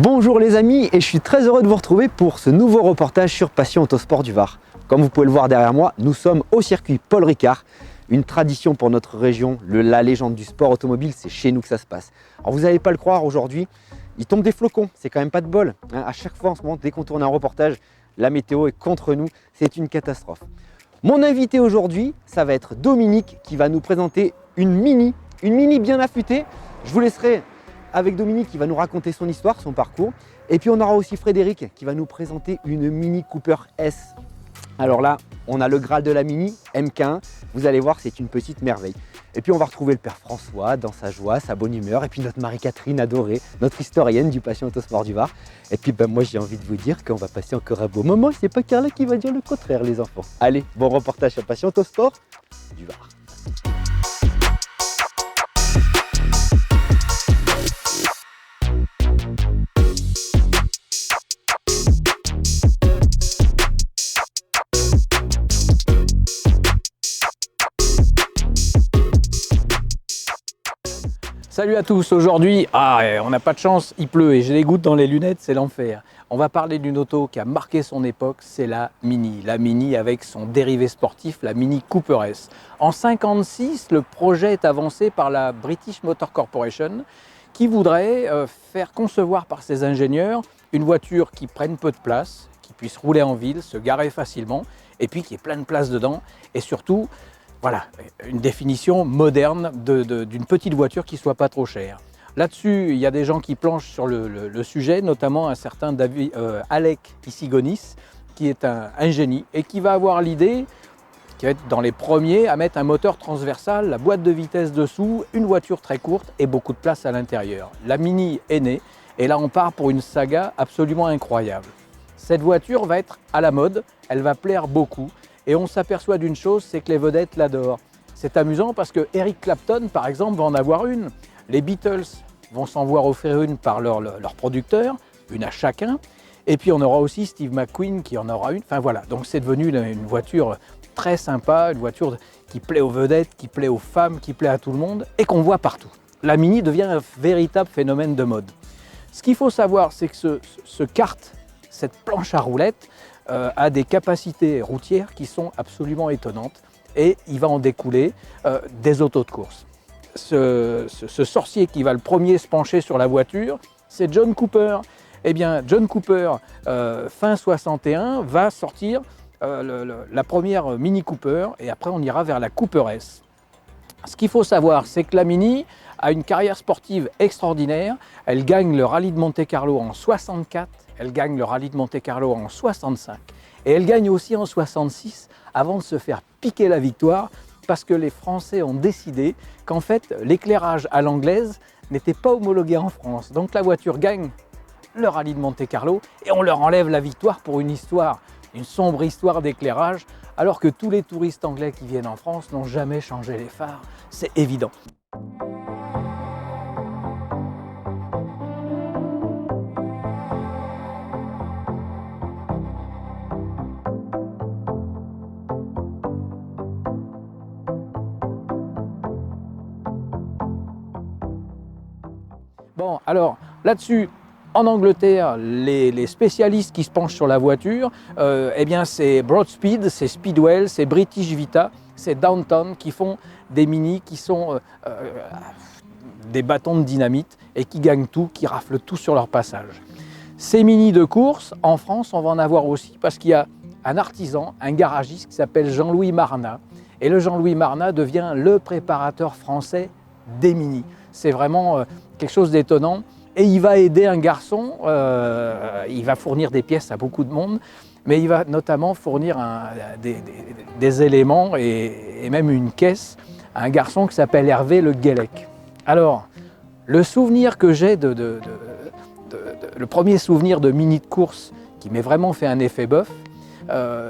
Bonjour les amis, et je suis très heureux de vous retrouver pour ce nouveau reportage sur Passion Autosport du Var. Comme vous pouvez le voir derrière moi, nous sommes au circuit Paul Ricard, une tradition pour notre région, la légende du sport automobile, c'est chez nous que ça se passe. Alors vous n'allez pas le croire, aujourd'hui, il tombe des flocons, c'est quand même pas de bol. À chaque fois en ce moment, dès qu'on tourne un reportage, la météo est contre nous, c'est une catastrophe. Mon invité aujourd'hui, ça va être Dominique qui va nous présenter une mini bien affûtée. Je vous laisserai avec Dominique qui va nous raconter son histoire, son parcours. Et puis on aura aussi Frédéric qui va nous présenter une Mini Cooper S. Alors là, on a le Graal de la Mini, MK1. Vous allez voir, c'est une petite merveille. Et puis on va retrouver le père François dans sa joie, sa bonne humeur. Et puis notre Marie-Catherine adorée, notre historienne du Passion Autosport du Var. Et puis moi j'ai envie de vous dire qu'on va passer encore un beau moment. C'est pas Carla qui va dire le contraire les enfants. Allez, bon reportage sur Passion Autosport du Var. Salut à tous, aujourd'hui, on n'a pas de chance, il pleut et j'ai des gouttes dans les lunettes, c'est l'enfer. On va parler d'une auto qui a marqué son époque, c'est la Mini avec son dérivé sportif, la Mini Cooper S. En 1956, le projet est avancé par la British Motor Corporation qui voudrait faire concevoir par ses ingénieurs une voiture qui prenne peu de place, qui puisse rouler en ville, se garer facilement et puis qui ait plein de place dedans et surtout, voilà, une définition moderne d'une petite voiture qui ne soit pas trop chère. Là-dessus, il y a des gens qui planchent sur le sujet, notamment un certain Alec Issigonis, qui est un génie et qui va avoir l'idée, qui va être dans les premiers, à mettre un moteur transversal, la boîte de vitesse dessous, une voiture très courte et beaucoup de place à l'intérieur. La Mini est née et là on part pour une saga absolument incroyable. Cette voiture va être à la mode, elle va plaire beaucoup. Et on s'aperçoit d'une chose, c'est que les vedettes l'adorent. C'est amusant parce que Eric Clapton, par exemple, va en avoir une. Les Beatles vont s'en voir offrir une par leur producteur, une à chacun. Et puis on aura aussi Steve McQueen qui en aura une. Enfin voilà, donc c'est devenu une voiture très sympa, une voiture qui plaît aux vedettes, qui plaît aux femmes, qui plaît à tout le monde et qu'on voit partout. La Mini devient un véritable phénomène de mode. Ce qu'il faut savoir, c'est que ce kart, cette planche à roulettes, a des capacités routières qui sont absolument étonnantes et il va en découler des autos de course. Ce sorcier qui va le premier se pencher sur la voiture, c'est John Cooper. Eh bien, John Cooper, fin 61, va sortir la première Mini Cooper et après on ira vers la Cooper S. Ce qu'il faut savoir, c'est que la Mini a une carrière sportive extraordinaire. Elle gagne le rallye de Monte-Carlo en 64. Elle gagne le rallye de Monte-Carlo en 65 et elle gagne aussi en 66 avant de se faire piquer la victoire parce que les Français ont décidé qu'en fait l'éclairage à l'anglaise n'était pas homologué en France. Donc la voiture gagne le rallye de Monte-Carlo et on leur enlève la victoire pour une sombre histoire d'éclairage alors que tous les touristes anglais qui viennent en France n'ont jamais changé les phares. C'est évident. Bon, alors là-dessus, en Angleterre, les spécialistes qui se penchent sur la voiture, eh bien c'est Broadspeed, c'est Speedwell, c'est British Vita, c'est Downtown qui font des Mini qui sont des bâtons de dynamite et qui gagnent tout, qui raflent tout sur leur passage. Ces Mini de course, en France, on va en avoir aussi parce qu'il y a un artisan, un garagiste qui s'appelle Jean-Louis Marnat. Et le Jean-Louis Marnat devient le préparateur français des Mini. C'est vraiment quelque chose d'étonnant et il va aider un garçon, il va fournir des pièces à beaucoup de monde, mais il va notamment fournir des éléments et même une caisse à un garçon qui s'appelle Hervé Le Guellec. Alors, le souvenir que j'ai, le premier souvenir de Mini de course qui m'ait vraiment fait un effet bœuf,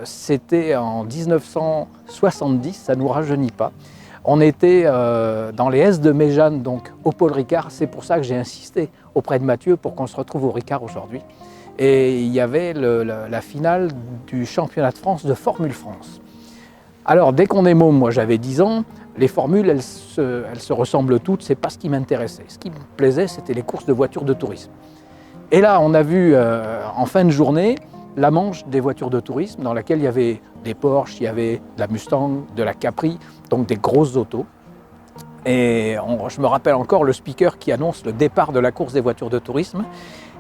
c'était en 1970, ça ne nous rajeunit pas. On était dans les S de Méjeanne, donc au Paul Ricard. C'est pour ça que j'ai insisté auprès de Mathieu pour qu'on se retrouve au Ricard aujourd'hui. Et il y avait la finale du championnat de France de Formule France. Alors dès qu'on est môme, moi j'avais 10 ans, les formules elles se ressemblent toutes, c'est pas ce qui m'intéressait. Ce qui me plaisait, c'était les courses de voitures de tourisme. Et là, on a vu en fin de journée la manche des voitures de tourisme dans laquelle il y avait des Porsche, il y avait de la Mustang, de la Capri, donc des grosses autos. Et je me rappelle encore le speaker qui annonce le départ de la course des voitures de tourisme.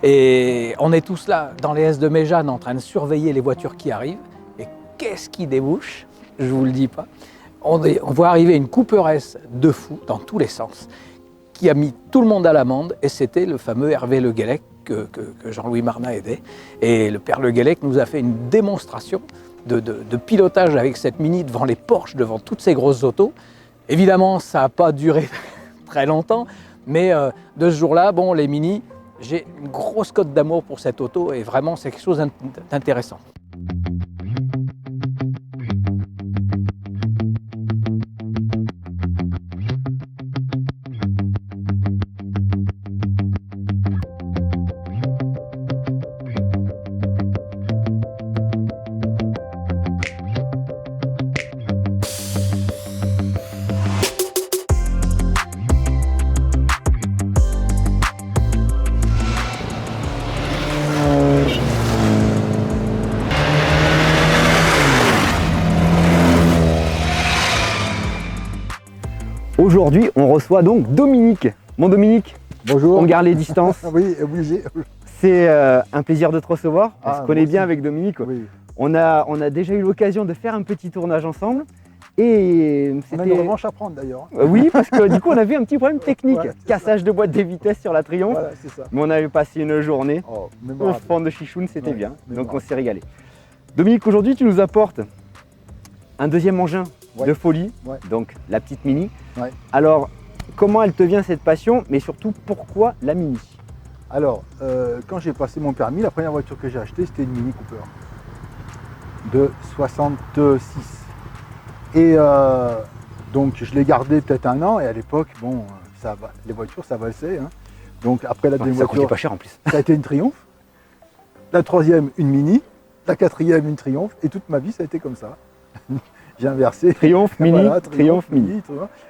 Et on est tous là dans les S de Méjeanne en train de surveiller les voitures qui arrivent. Et qu'est-ce qui débouche? Je vous le dis pas. On voit arriver une Cooper S de fou dans tous les sens qui a mis tout le monde à l'amende et c'était le fameux Hervé Le Guellec que Jean-Louis Marnat aidait. Et le père Le Guellec nous a fait une démonstration de pilotage avec cette Mini devant les Porsche, devant toutes ces grosses autos. Évidemment, ça n'a pas duré très longtemps, mais de ce jour-là, bon, les Mini, j'ai une grosse cote d'amour pour cette auto et vraiment, c'est quelque chose d'intéressant. Aujourd'hui, on reçoit donc Dominique. Mon Dominique, bonjour. On garde les distances. Oui, obligé. C'est un plaisir de te recevoir. On se connaît bien avec Dominique. Oui. On a déjà eu l'occasion de faire un petit tournage ensemble. Et on a une revanche à prendre d'ailleurs. Oui, parce que du coup, on a vu un petit problème technique. Ouais, Cassage de boîte des vitesses sur la Triomphe. Voilà, c'est ça. Mais on avait passé une journée au fond de Chichoun, c'était bien. Donc on s'est régalé. Dominique, aujourd'hui, tu nous apportes un deuxième engin de folie, donc la petite Mini. Ouais. Alors, comment elle te vient cette passion, mais surtout pourquoi la Mini? Alors, quand j'ai passé mon permis, la première voiture que j'ai achetée, c'était une Mini Cooper de 66. Et donc, je l'ai gardée peut-être un an, et à l'époque, bon, les voitures, ça valsait. Hein. Donc, après la deuxième voiture, ça coûtait pas cher en plus. Ça a été une Triumph. La troisième, une Mini. La quatrième, une Triumph. Et toute ma vie, ça a été comme ça. J'ai inversé. Triomphe, Mini, voilà, Triomphe, Mini.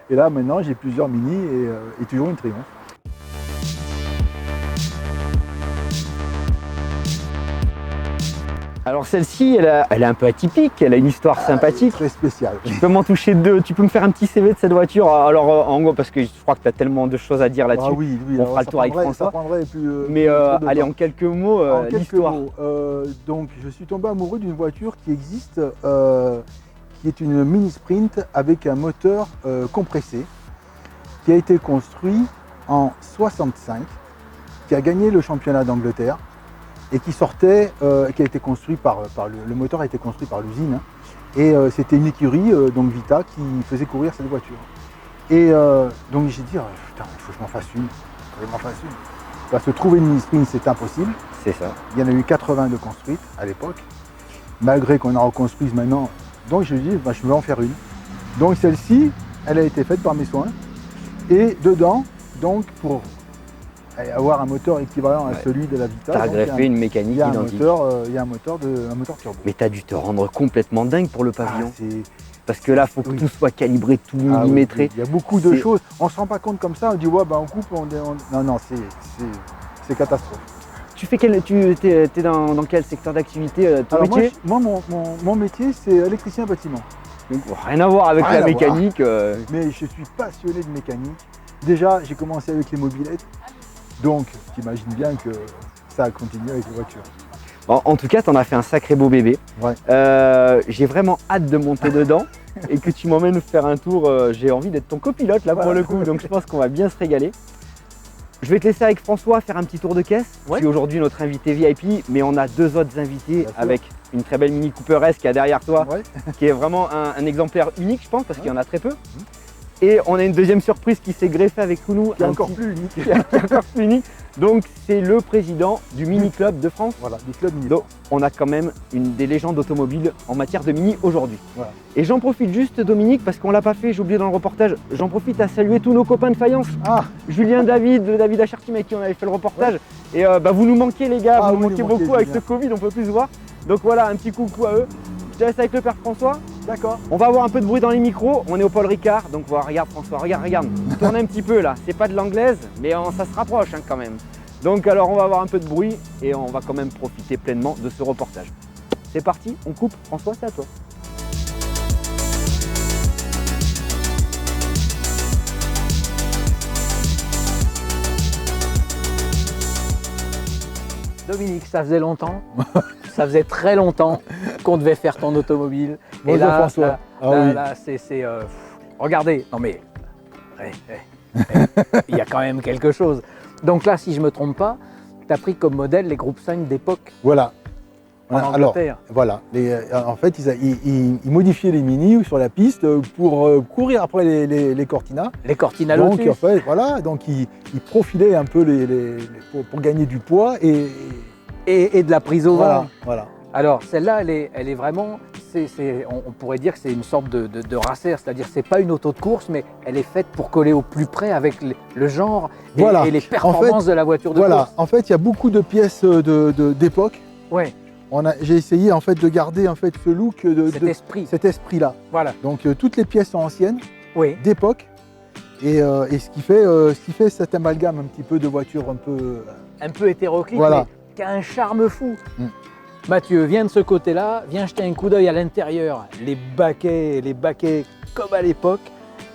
Et là, maintenant, j'ai plusieurs Mini et toujours une Triomphe. Alors celle-ci, elle est un peu atypique, elle a une histoire sympathique. Très spéciale. Tu peux m'en toucher deux, tu peux me faire un petit CV de cette voiture. Alors en gros, parce que je crois que tu as tellement de choses à dire là-dessus. Ah oui, on fera le tour avec François. Mais allez, en quelques mots, l'histoire. Donc je suis tombé amoureux d'une voiture qui existe, qui est une Mini Sprint avec un moteur compressé, qui a été construit en 65, qui a gagné le championnat d'Angleterre et qui sortait, qui a été construit le moteur a été construit par l'usine. Et c'était une écurie, donc Vita, qui faisait courir cette voiture. Et donc j'ai dit, putain, il faut que je m'en fasse une. Parce que trouver une Mini Sprint, c'est impossible. C'est ça. Il y en a eu 80 de construites à l'époque, malgré qu'on en reconstruise maintenant. Donc je me dis, je vais en faire une. Donc celle-ci, elle a été faite par mes soins. Et dedans, donc pour avoir un moteur équivalent à celui de la Vita, tu as greffé une mécanique identique. Il y a un moteur turbo. Mais tu as dû te rendre complètement dingue pour le pavillon. Parce que là, il faut que tout soit calibré, tout millimétré. Il y a beaucoup de choses. On ne se rend pas compte comme ça. On dit, ouais, on coupe, Non, c'est catastrophe. Tu es dans quel secteur d'activité, ton métier? Moi, mon métier, c'est électricien bâtiment. Donc, rien à voir avec la mécanique. Mais je suis passionné de mécanique. Déjà, j'ai commencé avec les mobylettes. Donc, tu imagines bien que ça a continué avec les voitures. Bon, en tout cas, tu en as fait un sacré beau bébé. Ouais. J'ai vraiment hâte de monter dedans et que tu m'emmènes faire un tour. J'ai envie d'être ton copilote là pour le coup, donc je pense qu'on va bien se régaler. Je vais te laisser avec François faire un petit tour de caisse. Tu es aujourd'hui notre invité VIP, mais on a deux autres invités avec une très belle Mini Cooper S qui est derrière toi, qui est vraiment un exemplaire unique, je pense, parce qu'il y en a très peu. Et on a une deuxième surprise qui s'est greffée avec nous. Qui est encore plus unique. Qui est encore plus unique. Donc c'est le président du Mini Club de France. Voilà, du Club Mini. Donc on a quand même une des légendes automobiles en matière de Mini aujourd'hui. Voilà. Et j'en profite juste, Dominique, parce qu'on l'a pas fait, j'ai oublié dans le reportage, j'en profite à saluer tous nos copains de faïence. Julien, David Achartim avec qui on avait fait le reportage. Et vous nous manquez les gars, vous nous manquez beaucoup avec ce Covid, on peut plus se voir. Donc voilà, un petit coucou à eux. Je te laisse avec le père François. D'accord. On va avoir un peu de bruit dans les micros. On est au Paul Ricard, donc voilà, regarde François, regarde. Tourne un petit peu là. C'est pas de l'anglaise, mais ça se rapproche quand même. Donc alors on va avoir un peu de bruit et on va quand même profiter pleinement de ce reportage. C'est parti, on coupe. François, c'est à toi. Dominique, ça faisait longtemps, ça faisait très longtemps qu'on devait faire ton automobile. Bonjour et là, François. Là, Ah là, oui. là, c'est regardez, non mais, il y a quand même quelque chose. Donc là, si je me trompe pas, tu as pris comme modèle les groupes 5 d'époque Voilà. en Alors, Angleterre. voilà. En fait, ils modifiaient les Mini sur la piste pour courir après les Cortina. Les Cortina Donc, Lotus. en fait, voilà, donc ils profilaient un peu pour gagner du poids Et de la prise au voilà, vent. voilà. Alors celle-là, elle est vraiment, on pourrait dire que c'est une sorte de racer, c'est-à-dire c'est pas une auto de course, mais elle est faite pour coller au plus près avec le genre et, Voilà. et les performances de la voiture de Voilà. course. En fait, il y a beaucoup de pièces d'époque. Ouais, J'ai essayé en fait de garder en fait ce look cet esprit-là. Voilà, Donc toutes les pièces sont anciennes, oui. d'époque, et ce qui fait cet amalgame un petit peu de voiture un peu. Un peu hétéroclite, Voilà. mais qui a un charme fou. Mm. Mathieu, viens de ce côté-là, viens jeter un coup d'œil à l'intérieur. Les baquets comme à l'époque,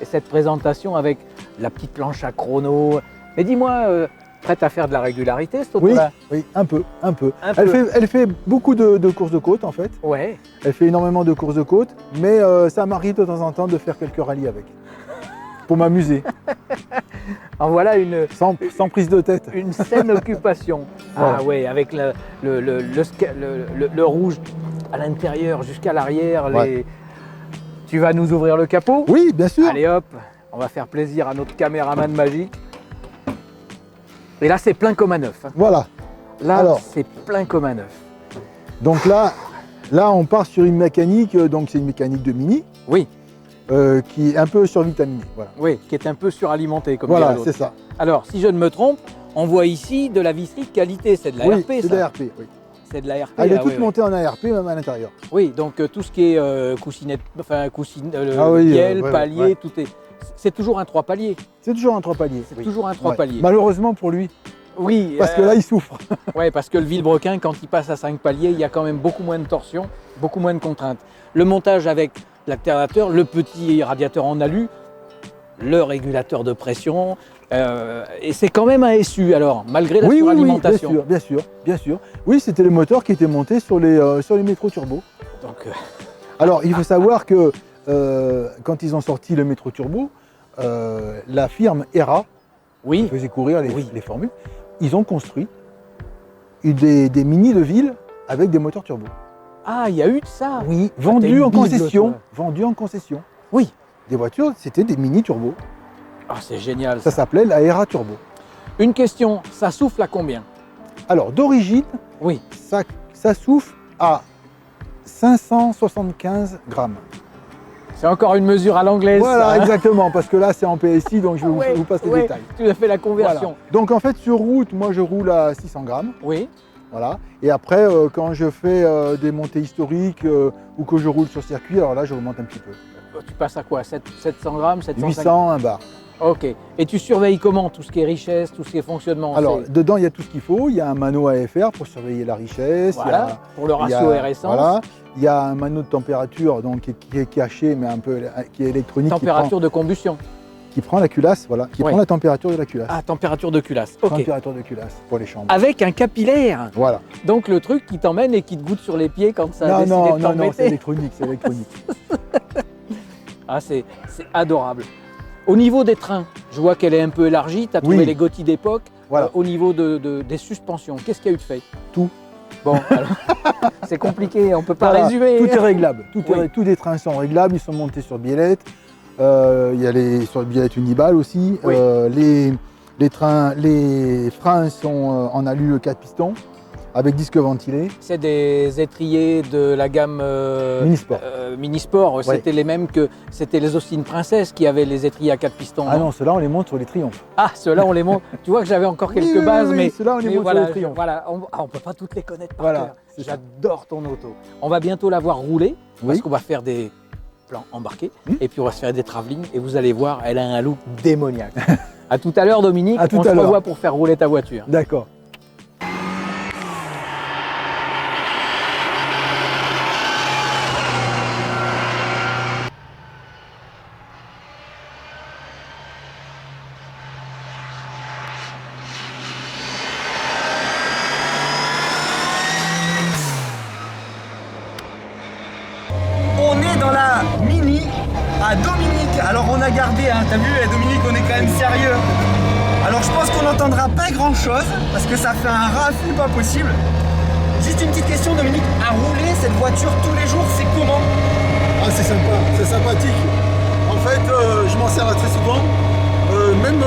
et cette présentation avec la petite planche à chrono. Mais dis-moi, prête à faire de la régularité cette Oui, auto-là? oui, un peu. Un peu. Elle fait beaucoup de courses de côte en fait. Ouais. Elle fait énormément de courses de côte, mais ça m'arrive de temps en temps de faire quelques rallyes avec. Pour m'amuser, En voilà sans prise de tête. une saine occupation. Voilà. Ah ouais, avec le rouge à l'intérieur jusqu'à l'arrière. Ouais. Tu vas nous ouvrir le capot? Oui, bien sûr. Allez hop, on va faire plaisir à notre caméraman magique. Et là, c'est plein comme à neuf. Hein. Voilà. Là, Alors. c'est plein comme à neuf. Donc là, on part sur une mécanique, donc c'est une mécanique de Mini, Oui, qui est un peu survitaminée. Voilà, oui, qui est un peu suralimenté comme voilà, dirait l'autre. c'est ça. Alors, si je ne me trompe, on voit ici de la visserie de qualité. C'est de la Oui, RP, c'est ça. de la RP. Oui. C'est de la RP. Elle est ah, toute oui, montée en ARP, même à l'intérieur. Oui, donc tout ce qui est coussinette, Ah oui, bielle, ouais, palier, ouais. tout est. C'est toujours un 3 paliers. C'est toujours un 3 paliers. C'est oui. toujours un 3 Ouais. paliers. Malheureusement pour lui, Oui. parce que là, il souffre. Ouais, parce que le vilebrequin, quand il passe à 5 paliers, il y a quand même beaucoup moins de torsion, beaucoup moins de contraintes. Le montage avec l'alternateur, le petit radiateur en alu, le régulateur de pression, et c'est quand même un SU alors, malgré la Oui, suralimentation. bien sûr. Oui, c'était le moteur qui était monté sur les métro turbo. Donc, Alors, il faut savoir que quand ils ont sorti le métro turbo, la firme ERA, qui oui, faisait courir Oui. les formules, ils ont construit des mini de ville avec des moteurs turbo. ah, il y a eu de ça. Oui, t'as vendus une en Bible, concession. toi. Vendus en concession. Oui. Des voitures, c'était des mini turbo. Ah, c'est génial. Ça s'appelait la ERA Turbo. Une question, ça souffle à combien? Alors, d'origine, Oui. ça souffle à 575 grammes. C'est encore une mesure à l'anglaise. Voilà, ça, hein. exactement, parce que là, c'est en PSI, donc je Ouais, vous passe les ouais, détails. Tu as fait la conversion. Voilà. Donc, en fait, sur route, moi, je roule à 600 grammes. Oui. Voilà. Et après, quand je fais des montées historiques ou que je roule sur circuit, alors là, je remonte un petit peu. Tu passes à quoi? 700 grammes, 750? 800, un bar. Ok. Et tu surveilles comment tout ce qui est richesse, tout ce qui est fonctionnement? Alors, C'est- dedans, il y a tout ce qu'il faut. Il y a un mano AFR pour surveiller la richesse. voilà, pour le il y a- ratio air essence. Voilà. Il y a un mano de température donc, qui est caché, mais un peu qui est électronique, Température de combustion. qui prend la culasse, voilà, qui Ouais. prend la température de la culasse. Ah, température de culasse. Ok. Température de culasse pour les chambres. Avec un capillaire. Voilà. Donc le truc qui t'emmène et qui te goûte sur les pieds quand ça a Non, décidé non, de non, non, t'embêter. c'est électronique, c'est électronique. Ah, c'est adorable. Au niveau des trains, je vois qu'elle est un peu élargie. Tu as trouvé Oui. les Gotti d'époque. Voilà. Au niveau des suspensions, qu'est-ce qu'il y a eu de fait? Tout. Bon, alors, c'est compliqué, on ne peut pas Voilà. résumer. Tout est réglable. Oui. Tous les trains sont réglables, ils sont montés sur biellette. Il y a sur biellette uniball aussi. Oui. Les freins sont en alu 4 pistons avec disque ventilé. C'est des étriers de la gamme Minisport. Minisport. C'était les mêmes que c'était les Austin Princess qui avaient les étriers à 4 pistons. Ah non, ceux-là on les monte sur les Triumph. Ah, ceux-là, on les monte. Tu vois que j'avais encore quelques Oui, oui, bases, oui, mais, ceux-là, on les mais monte voilà, sur les Triumph. voilà, on ne peut pas toutes les connaître par Voilà, cœur. c'est ça. J'adore ton auto. On va bientôt la voir rouler parce Oui. qu'on va faire des plans embarqués Hmm. et puis on va se faire des travelling et vous allez voir, elle a un look démoniaque. À tout à l'heure, Dominique. À tout On à se l'heure. revoit pour faire rouler ta voiture. D'accord. sur la Mini à Dominique. Alors on a gardé, hein, t'as vu Dominique, on est quand même sérieux. Alors je pense qu'on n'entendra pas grand chose parce que ça fait un raffut pas possible. Juste une petite question Dominique, à rouler cette voiture tous les jours, c'est comment? Ah, c'est sympa, c'est sympathique. En fait, je m'en sers très souvent. Même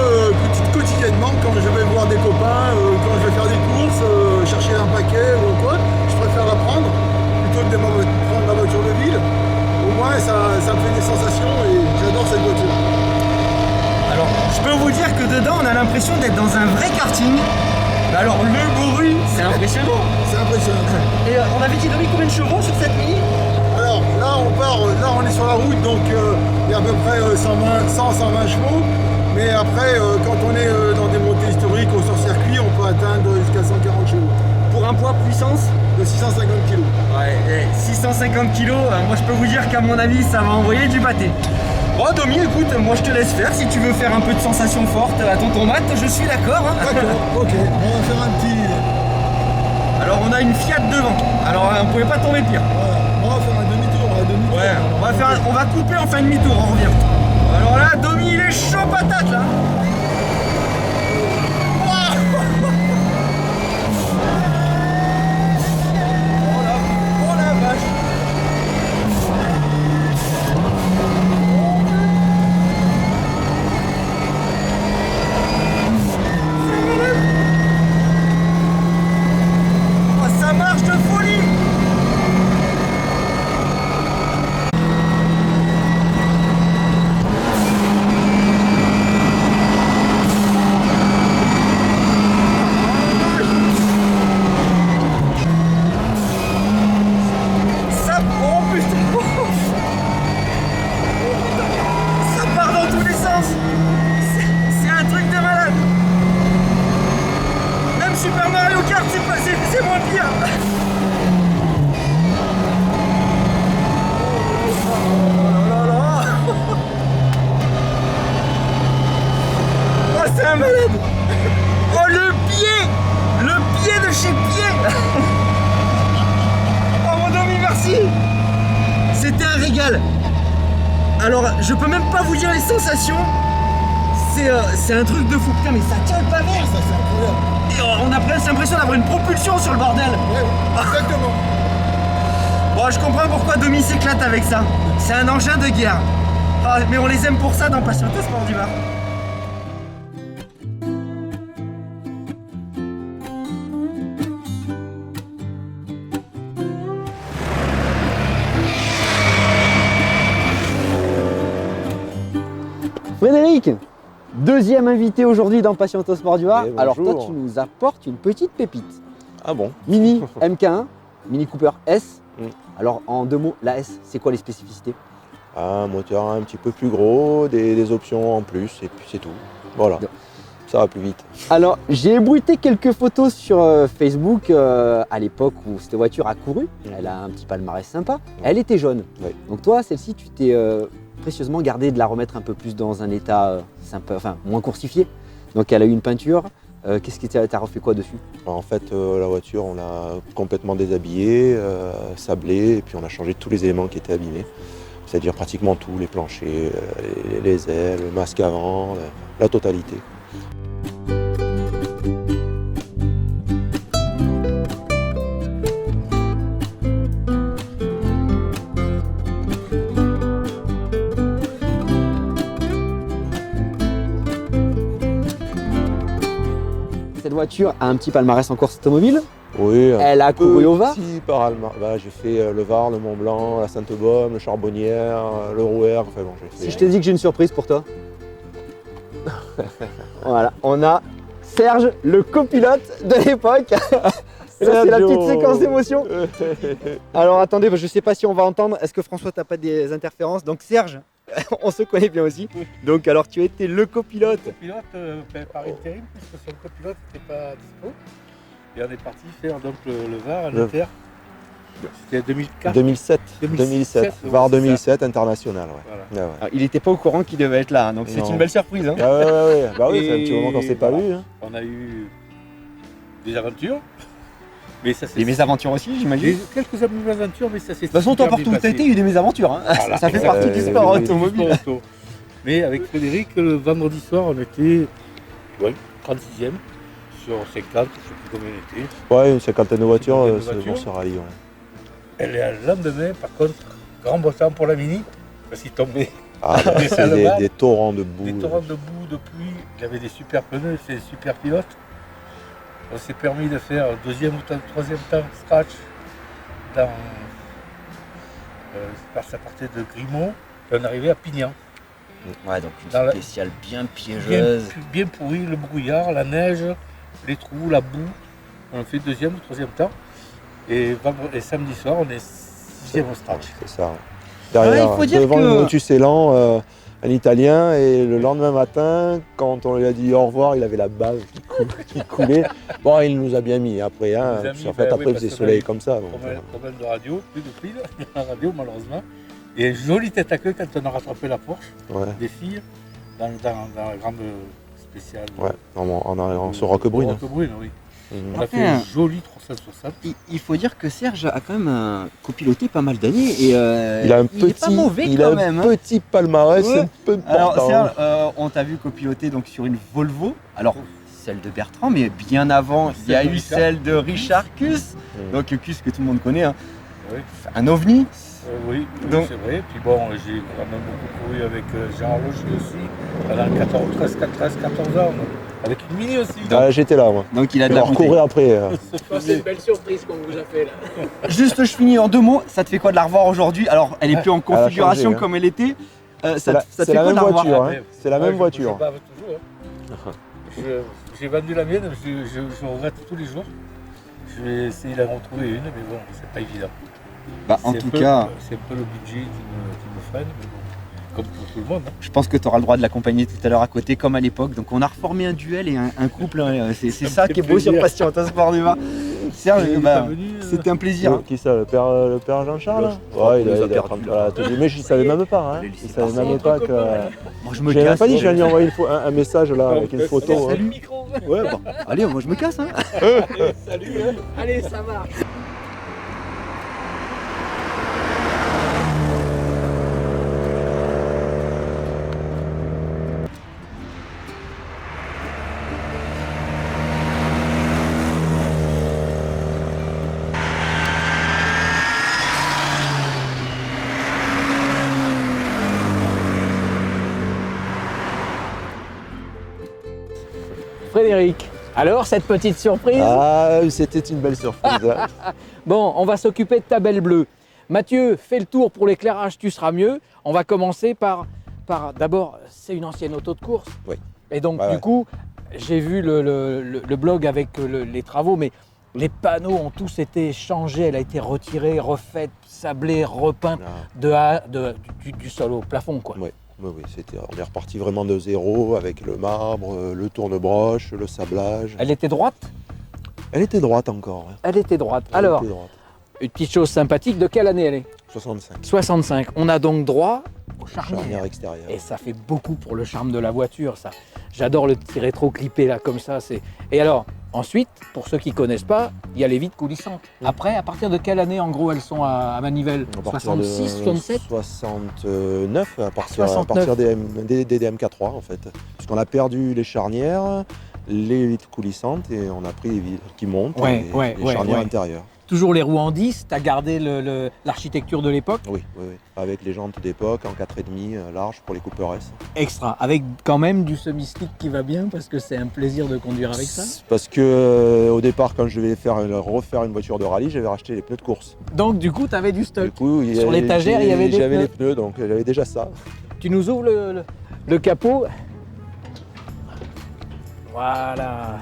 quotidiennement, quand je vais voir des copains, quand je vais faire des courses, chercher un paquet ou quoi, je préfère la prendre plutôt que de prendre la voiture de ville. Au moins, ça me fait des sensations et j'adore cette voiture. Alors, je peux vous dire que dedans, on a l'impression d'être dans un vrai karting. Alors, le bruit, c'est impressionnant. C'est impressionnant. Et on avait dit, Dominique, combien de chevaux sur cette Mini? Alors, là, on est sur la route, donc il y a à peu près 100-120 chevaux. Mais après, quand on est dans des montées historiques ou sur circuit, on peut atteindre jusqu'à 140 chevaux. Pour un poids puissance De 650 kg. Ouais, 650 kg, moi je peux vous dire qu'à mon avis, ça va envoyer du pâté. Bon, Domi, écoute, moi je te laisse faire. Si tu veux faire un peu de sensation forte à ton tomate, je suis d'accord. Hein. D'accord, ok. On va faire un petit... Alors, on a une Fiat devant. Alors, on pouvait pas tomber pire. Voilà. On va faire un demi-tour. Ouais, on va couper, on fait un demi-tour, on revient. Alors là, Domi, il est chaud patate là. Oh la vache. Oh, ça marche de folie. C'est moins pire. Oh, c'est un malade. Oh, le pied de chez pied. Oh, mon Domi, merci. C'était un régal. Alors, je peux même pas vous dire les sensations. C'est un truc de fou. Putain, mais ça tient le pavé. Ça, c'est incroyable. Et on a presque l'impression d'avoir une propulsion sur le bordel. Ouais, exactement. Bon, je comprends pourquoi Domi s'éclate avec ça. C'est un engin de guerre. Ah, mais on les aime pour ça dans Patienté Sport du Var. Frédéric, deuxième invité aujourd'hui dans Patienté Sport du Var. Alors toi, tu nous apportes une petite pépite. Ah bon? Mini MK1, Mini Cooper S. Alors en deux mots, la S, c'est quoi les spécificités? Un moteur un petit peu plus gros, des options en plus, et puis c'est tout. Voilà, ça va plus vite. Alors j'ai ébruité quelques photos sur Facebook à l'époque où cette voiture a couru. Elle a un petit palmarès sympa. Elle était jaune. Oui. Donc toi, celle-ci, tu t'es précieusement gardé de la remettre un peu plus dans un état sympa, enfin moins coursifié. Donc elle a eu une peinture. Qu'est-ce que t'as refait quoi dessus? En fait, la voiture, on l'a complètement déshabillée, sablée, et puis on a changé tous les éléments qui étaient abîmés. C'est-à-dire pratiquement tout, les planchers, les ailes, le masque avant, la totalité. Cette voiture a un petit palmarès en course automobile. Oui, Elle a couru au Var. Bah, j'ai fait le Var, le Mont Blanc, la Sainte-Baume, le Charbonnière, le Rouer. Enfin bon, j'ai fait... Si je te dis que j'ai une surprise pour toi. Voilà, on a Serge, le copilote de l'époque. Et là, c'est la petite séquence d'émotion. Alors attendez, je ne sais pas si on va entendre. Est-ce que François, t'as pas des interférences? Donc Serge, on se connaît bien aussi. Donc alors tu étais le copilote. Le copilote par intérim, puisque son copilote n'était pas dispo. Et on est parti faire donc le Var à l'Inter. C'était 2004. 2007, Var 2007 international. Ouais. Voilà. Ah ouais. Alors, il n'était pas au courant qu'il devait être là, hein, donc c'est Non. une belle surprise. Hein. Ah ouais. Bah oui, Et c'est un petit moment qu'on ne s'est pas voilà. vu. Hein. On a eu des aventures. Mais ça, c'est Des mésaventures aussi, j'imagine. J'ai quelques mésaventures, mais ça c'est. De toute façon, toi, pour tout l'été, il y a eu des mésaventures. Hein. Voilà. Ça fait partie du sport automobile. Mais avec Frédéric, le vendredi soir, on était 36e sur 50, je ne sais plus combien on était. Ouais, une cinquantaine de voitures, Une ce voiture. jour ce rallye. Ouais. Elle est le lendemain, par contre, grand beau temps pour la Mini, parce qu'il tombait Ah, Des c'est salles des torrents de boue. des torrents de boue, de pluie. Il avait des super pneus, c'est des super pilotes. On s'est permis de faire deuxième ou troisième temps scratch dans. Ça partait de Grimaud et on arrivait à Pignan. Ouais, donc Dans une la- spéciale bien Bien, piégeuse. bien pourri, le brouillard, la neige, les trous, la boue. On fait deuxième ou troisième temps. Et samedi soir, on est sixième au scratch. C'est ça. Ouais. Derrière, il faut dire devant que- le Motus Elan, un Italien, et le lendemain matin, quand on lui a dit au revoir, il avait la bave qui coulait. Bon, il nous a bien mis après, hein, Il nous a parce mis, qu'en fait, bah oui, après, il parce faisait que soleil là, comme ça. Donc, Problème de radio, plus de pile, la radio malheureusement. Et une jolie tête à queue quand on a rattrapé la Porsche ouais, des filles dans la grande spéciale. ouais, en sur Roquebrune. Roquebrune, oui. Mhm. On a Après, fait une jolie 360. Il faut dire que Serge a quand même copiloté pas mal d'années et Il a un il est pas mauvais il quand a un même. Hein. petit palmarès, Ouais. un peu Alors important. Serge, on t'a vu copiloter donc sur une Volvo. Alors celle de Bertrand, mais bien avant, il y a Celle de eu Richard. celle de Richard Kuss. Mhm. Donc Kuss que tout le monde connaît, hein. Oui, Un ovni. oui, Donc- c'est vrai. Puis bon, j'ai quand même beaucoup couru avec Gérard Logier aussi, pendant 14 ans, avec une Mini aussi. Ah, j'étais là, moi. Donc il a de Je la vais montée. recourir après. C'est une belle surprise qu'on vous a fait là. Juste, je finis en 2 mots. Ça te fait quoi de la revoir aujourd'hui? Alors elle est plus en Elle a configuration changé, hein. comme elle était. Ça C'est la- te fait c'est la quoi de même la revoir? voiture, hein. Ouais, C'est la ouais, même je voiture. bave toujours. Hein. J'ai vendu la mienne, je regrette tous les jours. Je vais essayer d'en retrouver une, mais bon, c'est pas évident. Bah, en C'est tout un peu- cas, c'est un peu le budget qui me freine, mais bon, comme pour tout le monde. Hein. je pense que tu auras le droit de l'accompagner tout à l'heure à côté, comme à l'époque. Donc on a reformé un duel et un couple. Hein. C'est Ça me ça fait qui est beau sur plaisir. Passion Autosport du Var. Serge, Il est bah, pas venu, c'était un plaisir. hein. Qui ça, le père Jean-Charles là Je crois Ouais, qu'on les a il perdus, train de là. faire la tenue. Mais je ne savais même pas. Hein. Je l'ai laissé Il savait passer. même pas que. Moi je me J'ai même casse. pas dit, je viens lui envoyer un message là avec une photo. hein. Salut micro. Ouais, bon. Allez, moi je me casse. Hein. Salut. Allez, ça marche. Frédéric, alors cette petite surprise? Ah, c'était une belle surprise. hein. Bon, on va s'occuper de ta belle bleue. Mathieu, fais le tour pour l'éclairage, tu seras mieux. On va commencer par d'abord, c'est une ancienne auto de course. Oui. Et donc, Ouais, du ouais. coup, j'ai vu le blog avec les travaux, mais les panneaux ont tous été changés. Elle a été retirée, refaite, sablée, repeinte Ah, du sol au plafond, quoi. Oui, oui, on est reparti vraiment de zéro avec le marbre, le tourne-broche, le sablage. Elle était droite? Elle était droite encore. hein. Elle était droite. Elle Alors, était droite. une petite chose sympathique, de quelle année elle est? 65. 65. On a donc droit au charnière. Charnière extérieure. Et ça fait beaucoup pour le charme de la voiture, ça. J'adore le petit rétro clippé là, comme ça. Et alors, ensuite, pour ceux qui ne connaissent pas, il y a les vitres coulissantes. Après, à partir de quelle année, en gros, elles sont à manivelle? À partir 66, de 67? 69, à partir 69. des DMK3 en fait. Puisqu'on a perdu les charnières, les vitres coulissantes et on a pris les vitres qui montent Ouais, et ouais, les ouais, charnières ouais. intérieures. Toujours les roues en 10, tu as gardé l'architecture de l'époque. Oui, oui, oui. Avec les jantes d'époque en 4,5 large pour les Cooper S. Extra, avec quand même du semi-stick qui va bien, parce que c'est un plaisir de conduire avec ça. Parce que au départ, quand je devais refaire une voiture de rallye, j'avais racheté les pneus de course. Donc du coup, tu avais du stock. Du coup, Sur l'étagère, il y avait des J'avais pneus. les pneus, donc j'avais déjà ça. Tu nous ouvres le capot. Voilà.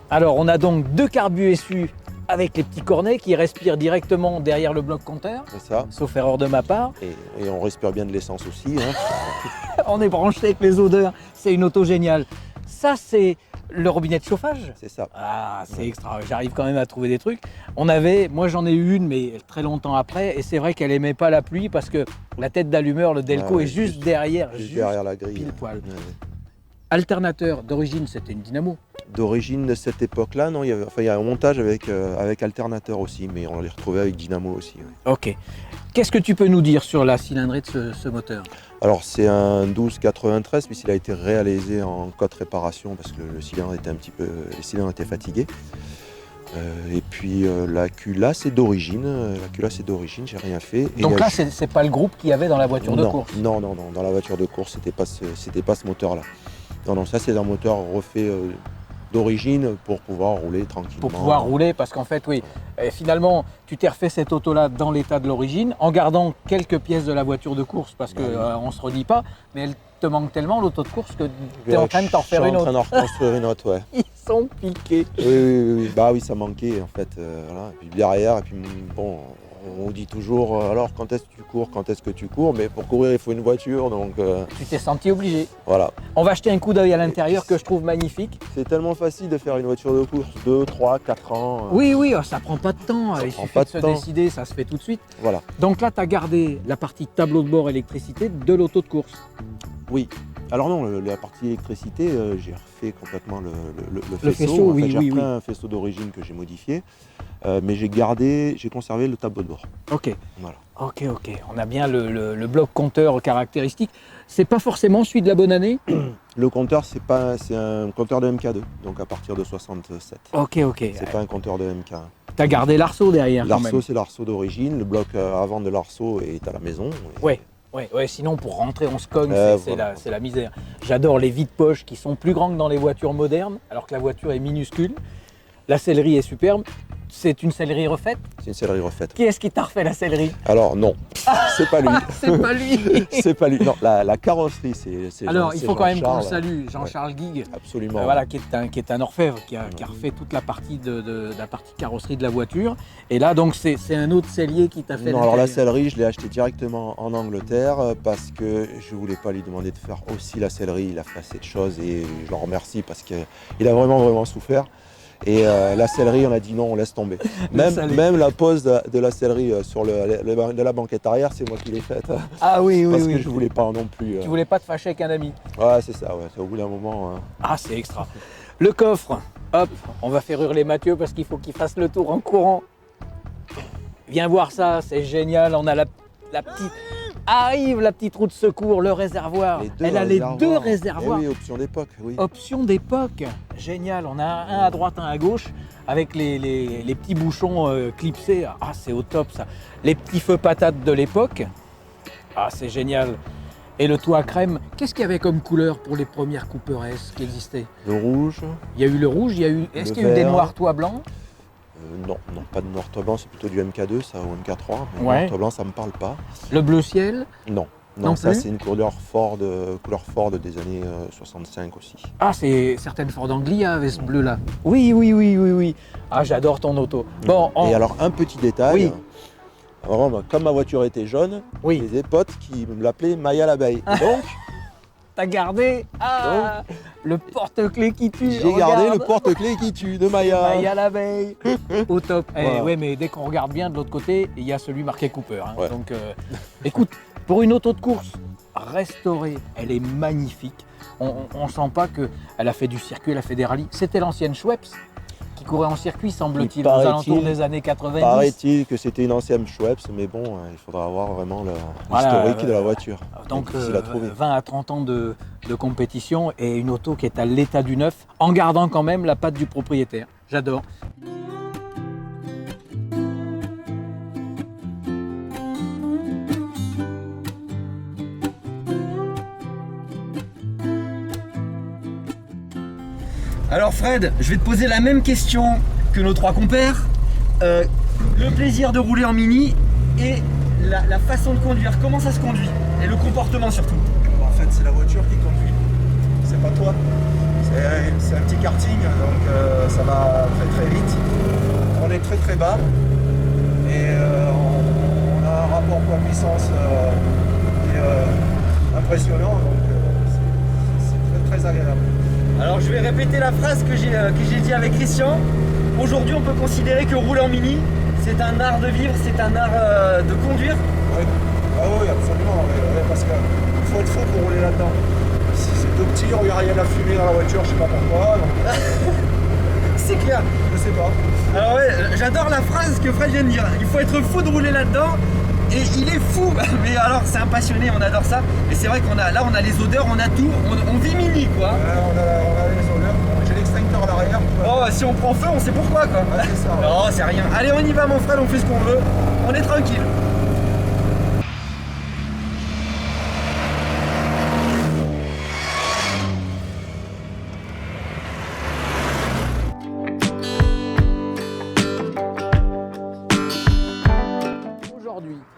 Alors, on a donc 2 carbus SU avec les petits cornets qui respirent directement derrière le bloc compteur, C'est ça. sauf erreur de ma part. Et on respire bien de l'essence aussi. Hein. On est branché avec les odeurs, c'est une auto géniale. Ça, c'est le robinet de chauffage. C'est ça. Ah, c'est extra, j'arrive quand même à trouver des trucs. Moi j'en ai eu une, mais très longtemps après, et c'est vrai qu'elle aimait pas la pluie parce que la tête d'allumeur, le Delco, Ouais, est juste derrière, Juste derrière la grille. pile poil. Ouais, ouais. Alternateur, d'origine, c'était une dynamo. D'origine de cette époque-là, non, il y a un montage avec alternateur aussi, mais on les retrouvait avec dynamo aussi. Oui. Ok. Qu'est-ce que tu peux nous dire sur la cylindrée de ce moteur? Alors c'est un 1293, puisqu'il a été réalisé en cote réparation parce que le cylindre était les cylindres étaient fatigués. Et puis la culasse est d'origine. J'ai rien fait. Et Donc là, c'est pas le groupe qu'il y avait dans la voiture de course? Non, dans la voiture de course, c'était pas ce moteur-là. Non, ça c'est un moteur refait d'origine pour pouvoir rouler tranquillement. Pour pouvoir rouler, parce qu'en fait, oui, finalement, tu t'es refait cette auto-là dans l'état de l'origine, en gardant quelques pièces de la voiture de course, parce qu'on ne se redit pas, mais elle te manque tellement, l'auto de course, que tu es en train de t'en faire une autre. Je suis en train d'en reconstruire une autre, ouais. Ils sont piqués. Oui. Bah oui, ça manquait en fait. Voilà. Et puis derrière, bon, on dit toujours, alors quand est-ce que tu cours, mais pour courir il faut une voiture, donc... Tu t'es senti obligé. Voilà. On va jeter un coup d'œil à l'intérieur que je trouve magnifique. C'est tellement facile de faire une voiture de course, 2, 3, 4 ans. Oui, ça prend pas de temps, il suffit de se temps. décider, ça se fait tout de suite. Voilà. Donc là, tu as gardé la partie tableau de bord électricité de l'auto de course. Oui. Alors non, la partie électricité, j'ai refait complètement Le faisceau, oui, j'ai oui. repris un faisceau d'origine que j'ai modifié, mais j'ai conservé le tableau de bord. Ok. Voilà. Ok. On a bien le bloc compteur caractéristique. C'est pas forcément celui de la bonne année? Le compteur, c'est un compteur de MK2, donc à partir de 67. Ok. C'est pas un compteur de MK1. T'as gardé l'arceau derrière quand même. L'arceau, c'est l'arceau d'origine. Le bloc avant de l'arceau est à la maison. Ouais, sinon pour rentrer on se cogne, voilà. c'est la misère. J'adore les vides-poches qui sont plus grands que dans les voitures modernes, alors que la voiture est minuscule. La sellerie est superbe. C'est une sellerie refaite? C'est une sellerie refaite. Qui est-ce qui t'a refait la sellerie? Alors non, c'est pas lui. C'est pas lui. C'est pas lui. Non, la carrosserie, c'est Alors il faut quand même qu'on le Jean-Charles. salue, Jean-Charles Guigues. Absolument. Voilà, qui est un orfèvre, qui a refait toute la partie de la partie carrosserie de la voiture. Et là donc c'est un autre sellier qui t'a fait. Non, alors la l'intérieur. sellerie, je l'ai acheté directement en Angleterre parce que je voulais pas lui demander de faire aussi la sellerie. Il a fait assez de choses et je le remercie parce qu'il a vraiment souffert. Et la sellerie, on a dit non, on laisse tomber. Même la pose de la sellerie sur de la banquette arrière, c'est moi qui l'ai faite. Ah oui. Parce que je voulais pas non plus. Tu voulais pas te fâcher avec un ami? Ouais, c'est ça, ouais. C'est au bout d'un moment. Ah, c'est extra. Le coffre, hop, on va faire hurler Mathieu parce qu'il faut qu'il fasse le tour en courant. Viens voir ça, c'est génial. On a la petite... Arrive la petite roue de secours, le réservoir. Elle a les deux réservoirs. Eh oui, option d'époque, oui. Option d'époque. Génial. On a un à droite, un à gauche, avec les petits bouchons clipsés. Ah, c'est au top ça. Les petits feux patates de l'époque. Ah, c'est génial. Et le toit crème, qu'est-ce qu'il y avait comme couleur pour les premières Cooper S qui existaient? Le rouge. Il y a eu le rouge, est-ce qu'il y a eu des vert. noirs toits blancs? Non, pas de noir toit blanc, c'est plutôt du MK2 ça ou MK3, mais Ouais. noir toit blanc ça me parle pas. Le bleu ciel? Non, ça plus c'est une couleur Ford des années 65 aussi. Ah, c'est certaines Ford Anglia avec ce bleu-là. Oui. Ah, j'adore ton auto. Bon, Et alors un petit détail, Oui. alors, comme ma voiture était jaune, Oui. j'ai des potes qui l'appelaient Maya l'abeille. Donc t'as gardé le porte-clés qui tue. j'ai gardé le porte-clés qui tue de Maya. Maya l'abeille. Au top. Voilà. Ouais, mais dès qu'on regarde bien de l'autre côté, il y a celui marqué Cooper. Hein. Ouais. Donc, écoute, pour une auto de course restaurée, elle est magnifique. On sent pas qu'elle a fait du circuit, elle a fait des rallyes. C'était l'ancienne Schweppes qui courait en circuit, semble-t-il, aux Paraît-il. alentours des années 90. Paraît-il que c'était une ancienne Schweppes, mais bon, il faudra avoir vraiment l'historique de la voiture. Donc C'est difficile à trouver. 20 à 30 ans de compétition et une auto qui est à l'état du neuf, en gardant quand même la patte du propriétaire. J'adore. Alors Fred, je vais te poser la même question que nos trois compères. Le plaisir de rouler en mini et la façon de conduire, comment ça se conduit? Et le comportement surtout. En fait, c'est la voiture qui conduit. C'est pas toi. C'est un petit karting, donc ça va très vite. On est très bas et on a un rapport poids-puissance qui est impressionnant, donc c'est très agréable. Alors je vais répéter la phrase que j'ai dit avec Christian. Aujourd'hui on peut considérer que rouler en mini, c'est un art de vivre, c'est un art de conduire. Oui, ah oui, absolument, parce qu'il faut être fou pour rouler là-dedans. Si c'est tout petit, on regarde, il y a de la fumée dans la voiture, je sais pas pourquoi. Donc, C'est clair. je sais pas. Alors ouais, j'adore la phrase que Fred vient de dire. Il faut être fou de rouler là-dedans. Et il est fou. Mais alors c'est un passionné, on adore ça. Et c'est vrai qu'on a là, on a les odeurs, on a tout. On vit mini quoi. On a les odeurs. J'ai l'extincteur à l'arrière. Oh, si on prend feu, on sait pourquoi quoi. Ouais, c'est ça. Non, c'est rien. Allez, on y va mon Fred, on fait ce qu'on veut. On est tranquille.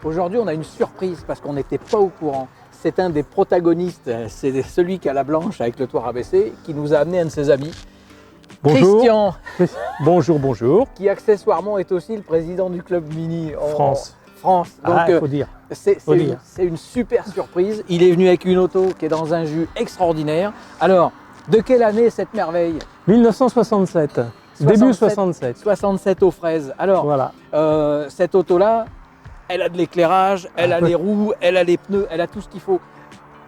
Aujourd'hui, on a une surprise parce qu'on n'était pas au courant. C'est un des protagonistes, c'est celui qui a la blanche avec le toit rabaissé, qui nous a amené un de ses amis. Bonjour. Christian, Bonjour, bonjour. qui accessoirement est aussi le président du club mini en France. France. Donc Faut dire. c'est une super surprise. Il est venu avec une auto qui est dans un jus extraordinaire. Alors, de quelle année cette merveille? 1967. Début 67. 67 aux fraises. Alors, Voilà. cette auto-là, elle a de l'éclairage, elle a les roues, elle a les pneus, elle a tout ce qu'il faut.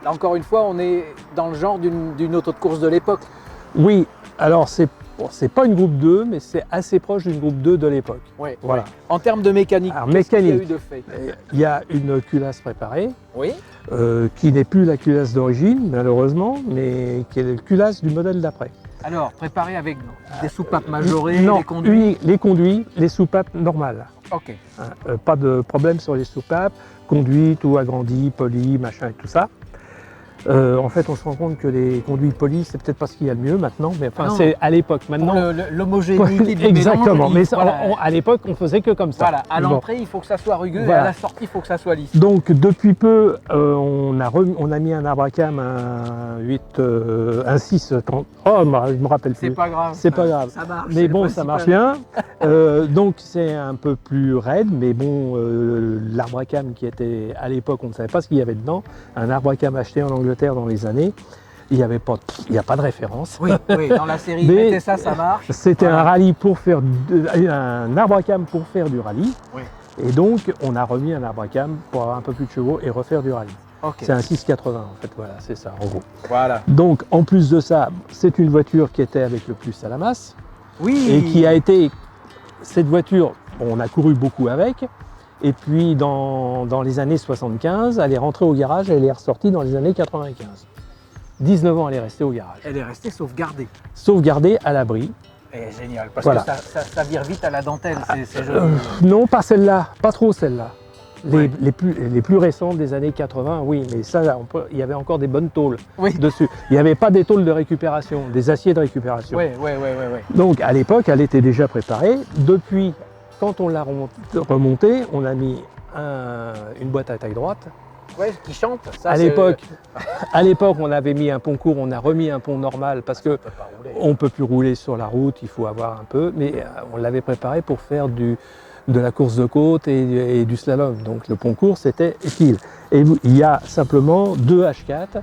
Là, encore une fois, on est dans le genre d'une auto de course de l'époque. Oui, alors c'est pas une groupe 2, mais c'est assez proche d'une groupe 2 de l'époque. Ouais, Voilà. ouais. En termes de mécanique, Alors, qu'est-ce qu'il y a mécanique. eu de fait? Il y a une culasse préparée, Oui. qui n'est plus la culasse d'origine, malheureusement, mais qui est la culasse du modèle d'après. Alors, préparé avec des soupapes majorées, Non, des conduits. les conduits, les soupapes normales. Ok. Hein, pas de problème sur les soupapes, conduits, tout agrandi, poli, machin et tout ça. En fait, on se rend compte que les conduits polis, c'est peut-être pas ce qu'il y a de mieux maintenant, mais enfin, Ah non. c'est à l'époque. Maintenant, L'homogénéité du exactement. mélange, Mais il- ça, voilà. à l'époque, on faisait que comme ça. Voilà, à Bon. l'entrée, il faut que ça soit rugueux et Voilà. à la sortie, il faut que ça soit lisse. Donc depuis peu, on a mis un arbre à cam, un 6, oh, je me rappelle C'est plus. pas grave. C'est pas grave. Ça marche. Mais c'est bon, le ça principal. marche bien. Donc c'est un peu plus raide, mais bon, l'arbre à cam qui était à l'époque, on ne savait pas ce qu'il y avait dedans. Un arbre à cam acheté en Angleterre dans les années, il n'y a pas de référence. Oui, oui, dans la série, Mais- mettez ça, ça marche. C'était Voilà. un rallye pour faire un arbre à cam pour faire du rallye. Oui. Et donc on a remis un arbre à cam pour avoir un peu plus de chevaux et refaire du rallye. Ok. C'est un 680 en fait, voilà, c'est ça en gros. Voilà. Donc en plus de ça, c'est une voiture qui était avec le plus à la masse Oui. et qui a été, cette voiture, on a couru beaucoup avec. Et puis dans les années 75, elle est rentrée au garage et elle est ressortie dans les années 95. 19 ans, elle est restée au garage. Elle est restée sauvegardée. Sauvegardée à l'abri. Et génial, parce Voilà. que ça vire vite à la dentelle, c'est joli. Non, pas celle-là, pas trop celle-là. Ouais. Les plus récentes des années 80, oui, mais ça, il y avait encore des bonnes tôles Oui. dessus. Il n'y avait pas des tôles de récupération, des aciers de récupération. Ouais. Donc à l'époque, elle était déjà préparée. Depuis, quand on l'a remontée, on a mis une boîte à taille droite. Ouais, qui chante. Ça, À c'est- l'époque, on avait mis un pont court, on a remis un pont normal parce que On peut pas rouler. on ne peut plus rouler sur la route, il faut avoir un peu, mais on l'avait préparé pour faire de la course de côte et du slalom. Donc le pont court, c'était utile. Et il y a simplement 2 H4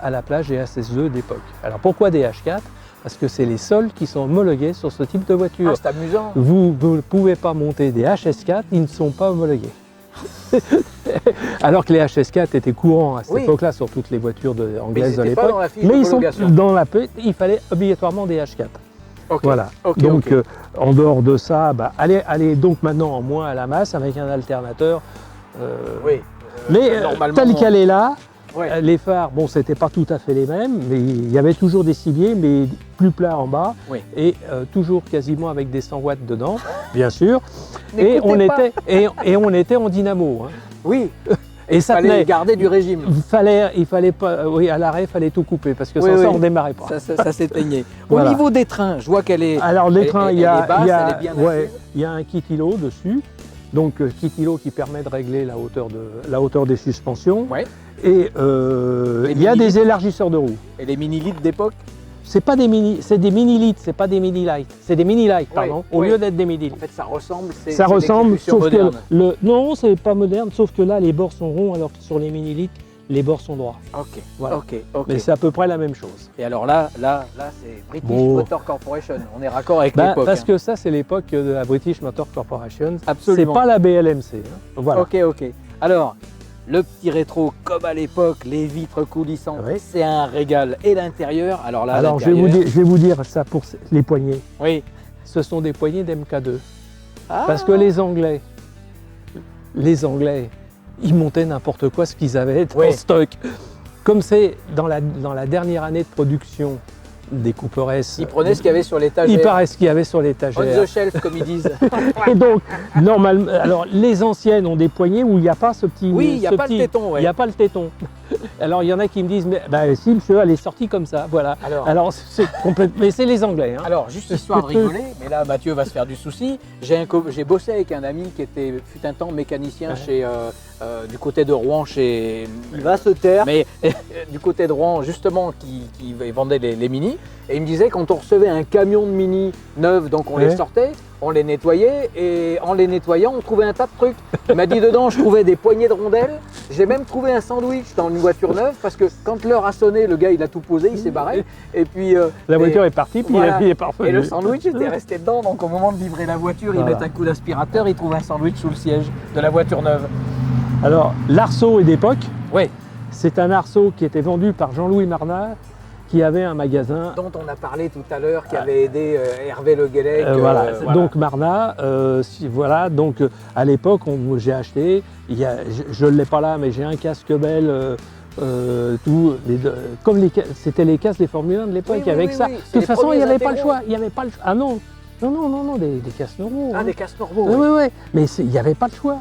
à la plage des SS2 d'époque. Alors pourquoi des H4 ? Parce que c'est les sols qui sont homologués sur ce type de voiture. Ah, c'est amusant. Vous ne pouvez pas monter des HS4, ils ne sont pas homologués. Alors que les HS4 étaient courants à cette Oui. époque-là sur toutes les voitures anglaises de étaient pas l'époque. dans la fiche Mais ils sont d'homologation. dans la il fallait obligatoirement des H4. Ok. Voilà. Ok, Donc ok. en dehors de ça, allez donc maintenant en moins à la masse avec un alternateur. Oui. Mais normalement, tel qu'elle est là, ouais. les phares, bon, c'était pas tout à fait les mêmes, mais il y avait toujours des civiers, mais plus plats en bas, Oui. et toujours quasiment avec des 100 watts dedans, bien sûr. Et N'écoutez pas. et on était en dynamo. Hein. Oui. Et ça Fallait tenait. garder du régime. Il fallait pas, oui, à l'arrêt, il fallait tout couper parce que Oui, sans ça, oui. on ne démarrait pas. Ça s'éteignait. Au Voilà. niveau des trains, je vois qu'elle est. Alors les trains, il y a, elle est basse, il y a- elle est bien ouais, assise. il y a un kit-îlot dessus, donc kit-îlot qui permet de régler la hauteur des suspensions. Ouais. Et il y a mini- des élargisseurs de roues. Et les mini-litres d'époque. C'est pas des mini-litres, c'est pas des mini-lights, c'est des mini-lights, pardon, au ouais. lieu d'être des En mini-lights. fait, ça ressemble. Ça ressemble, l'exécution sauf moderne. que non, c'est pas moderne, sauf que là les bords sont ronds, alors que sur les mini-litres, les bords sont droits. Ok. Voilà. Ok. Mais c'est à peu près la même chose. Et alors là, c'est British Bon. Motor Corporation. On est raccord avec Bah, l'époque. parce hein. que ça, c'est l'époque de la British Motor Corporation. Absolument. C'est pas la BLMC. Hein. Voilà. Ok. Alors, le petit rétro comme à l'époque, les vitres coulissantes, Oui. c'est un régal. Et l'intérieur, alors là, Alors, je vais vous dire ça pour les poignées. Oui. Ce sont des poignées d'MK2. Ah. Parce que les Anglais, ils montaient n'importe quoi, ce qu'ils avaient en Oui. stock. Comme c'est dans la dernière année de production des Cooper S, Ils prenaient ce qu'il y avait sur l'étagère. il paraît ce qu'il y avait sur On l'étagère. the shelf, comme ils disent. Et donc, normalement, alors les anciennes ont des poignées où il n'y a pas ce petit. Oui, il n'y a ce pas petit- le téton. Ouais. Il n'y a pas le téton. Alors il y en a qui me disent, mais bah, si monsieur, elle est sortie comme ça, voilà. Alors c'est complètement. Mais c'est les Anglais. Hein. Alors, juste histoire de rigoler, mais là, Mathieu va se faire du souci. J'ai bossé avec un ami qui était, fut un temps, mécanicien chez, du côté de Rouen, chez... Il va se taire. Mais du côté de Rouen, justement, qui vendait les Mini. Et il me disait, quand on recevait un camion de Mini neufs, donc on les sortait, on les nettoyait, et en les nettoyant, on trouvait un tas de trucs. Il m'a dit, dedans, je trouvais des poignées de rondelles. J'ai même trouvé un sandwich dans une voiture neuve, parce que quand l'heure a sonné, le gars, il a tout posé, il s'est barré. Et puis... La voiture est partie, puis voilà. il est parfait. Et le sandwich était resté dedans, donc au moment de livrer la voiture, ils Voilà. mettent un coup d'aspirateur, ils trouvent un sandwich sous le siège de la voiture neuve. Alors, l'arceau est d'époque. Oui. C'est un arceau qui était vendu par Jean-Louis Marnat, qui avait un magasin. Dont on a parlé tout à l'heure, qui avait aidé Hervé Le Guellec. Voilà. Donc Marnat, voilà. Donc à l'époque, j'ai acheté. Je ne l'ai pas là, mais j'ai un casque belle. C'était les casques des Formule 1 de l'époque, Oui, il y avait oui, que ça. oui, De c'est toute les façon, il n'y premiers avait pas le intégraux. choix. Il y avait pas le choix. Ah non, non, des casques normaux. Ah, hein. des casques normaux. Oui, ouais. oui, oui. Mais il n'y avait pas le choix.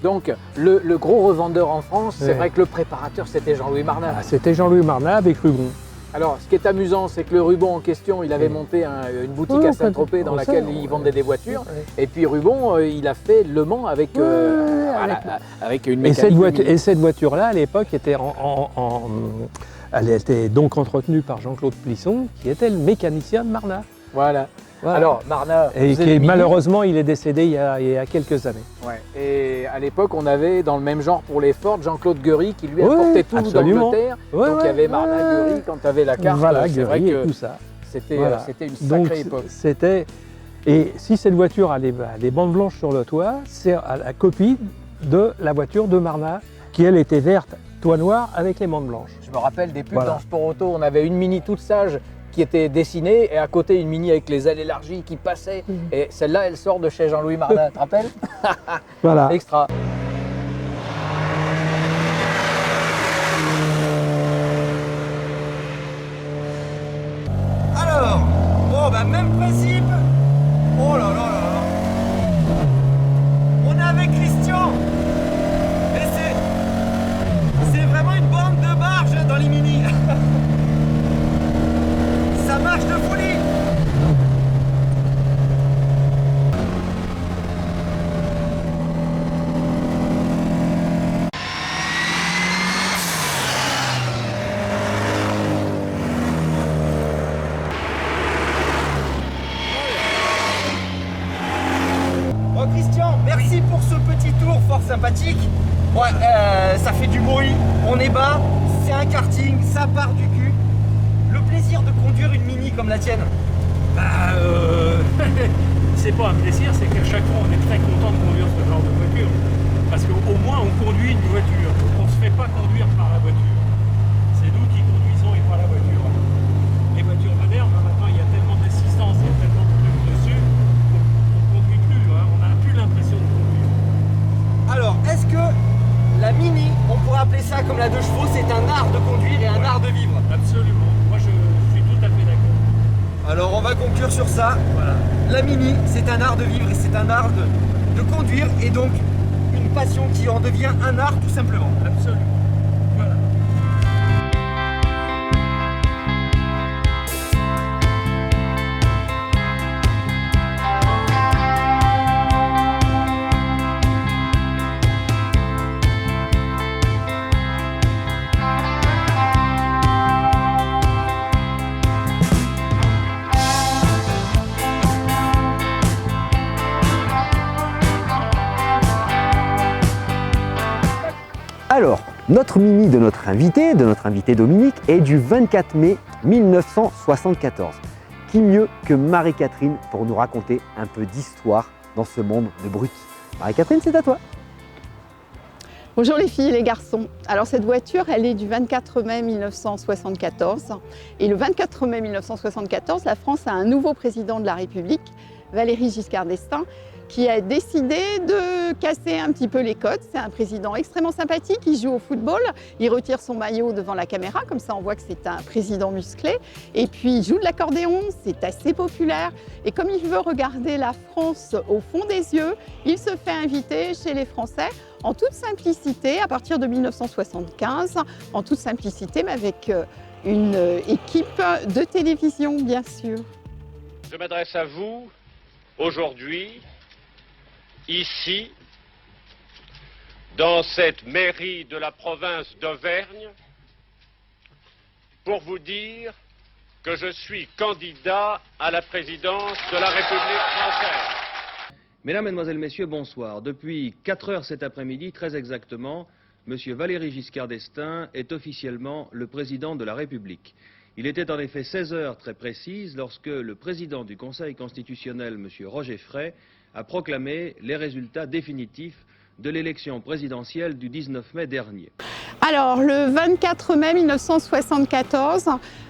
Donc, le gros revendeur en France, c'est Ouais. vrai que le préparateur, c'était Jean-Louis Marnat. Ah, c'était Jean-Louis Marnat avec Rugon. Alors, ce qui est amusant, c'est que le Ruban en question, il avait monté une boutique Ouais, à Saint-Tropez dans on laquelle sait, il vendait des voitures. Ouais. Et puis Ruban, il a fait Le Mans avec, avec une Et cette, mécanique. et cette voiture-là, à l'époque, était elle était donc entretenue par Jean-Claude Plisson, qui était le mécanicien de Marnat. Voilà. Voilà. Alors, Marnat, Et faisait des Mini. malheureusement, il est décédé il y a quelques années. Ouais. Et à l'époque, on avait dans le même genre pour les Ford Jean-Claude Guery qui lui Ouais, apportait tout absolument. d'Angleterre. Ouais, Donc il y avait Marnat, Guery quand tu avais la carte. Voilà, c'est vrai Guery et que tout ça. c'était Voilà. c'était une Donc, sacrée époque. c'était. Et si cette voiture a des bandes blanches sur le toit, c'est à la copie de la voiture de Marnat, qui elle était verte, toit noir avec les bandes blanches. Je me rappelle des pubs Voilà. dans Sport Auto, on avait une Mini toute sage qui était dessinée et à côté une Mini avec les ailes élargies qui passait. Et celle-là, elle sort de chez Jean-Louis Marnat, tu te rappelles? Voilà. Extra. Alors, bon bah même principe. Oh là là là là. On est avec Christian. Et c'est vraiment une bande de barges dans les Mini. Ça marche de folie. Bon Christian, merci pour ce petit tour fort sympathique. Ouais, ça fait du bruit, on est bas, c'est un karting, ça part du cul. Le plaisir de conduire une Mini comme la tienne. C'est pas un plaisir, c'est qu'à chaque fois on est très content de conduire ce genre de voiture. Parce qu'au moins on conduit une voiture. On ne se fait pas conduire par la voiture. C'est nous qui conduisons et pas la voiture. Les voitures modernes, maintenant il y a tellement d'assistance, il y a tellement de trucs dessus, on ne conduit plus, hein. On n'a plus l'impression de conduire. Alors, est-ce que la Mini, on pourrait appeler ça comme la 2 chevaux, c'est un art de conduire et un art de vivre? Absolument. Moi je suis tout à fait d'accord. Alors on va conclure sur ça. Voilà. La Mini, c'est un art de vivre et c'est un art de conduire et donc une passion qui en devient un art tout simplement. Absolument. Voilà. Alors, notre Mini de notre invité Dominique, est du 24 mai 1974, qui mieux que Marie-Catherine pour nous raconter un peu d'histoire dans ce monde de brut. Marie-Catherine, c'est à toi. Bonjour les filles et les garçons. Alors cette voiture, elle est du 24 mai 1974. Et le 24 mai 1974, la France a un nouveau président de la République, Valéry Giscard d'Estaing, qui a décidé de casser un petit peu les codes. C'est un président extrêmement sympathique, il joue au football, il retire son maillot devant la caméra, comme ça on voit que c'est un président musclé. Et puis il joue de l'accordéon, c'est assez populaire. Et comme il veut regarder la France au fond des yeux, il se fait inviter chez les Français en toute simplicité, à partir de 1975, en toute simplicité, mais avec une équipe de télévision, bien sûr. Je m'adresse à vous aujourd'hui, ici, dans cette mairie de la province d'Auvergne, pour vous dire que je suis candidat à la présidence de la République française. Mesdames, Mesdemoiselles, Messieurs, bonsoir. Depuis 4 heures cet après-midi, très exactement, M. Valéry Giscard d'Estaing est officiellement le président de la République. Il était en effet 16 heures très précises lorsque le président du Conseil constitutionnel, M. Roger Frey, a proclamé les résultats définitifs de l'élection présidentielle du 19 mai dernier. Alors, le 24 mai 1974,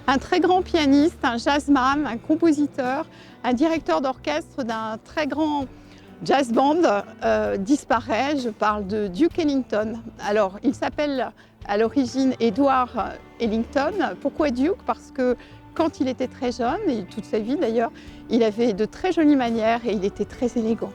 un très grand pianiste, un jazzman, un compositeur, un directeur d'orchestre d'un très grand jazz band disparaît. Je parle de Duke Ellington. Alors, il s'appelle à l'origine Edward Ellington. Pourquoi Duke? Parce que quand il était très jeune, et toute sa vie d'ailleurs, il avait de très jolies manières et il était très élégant.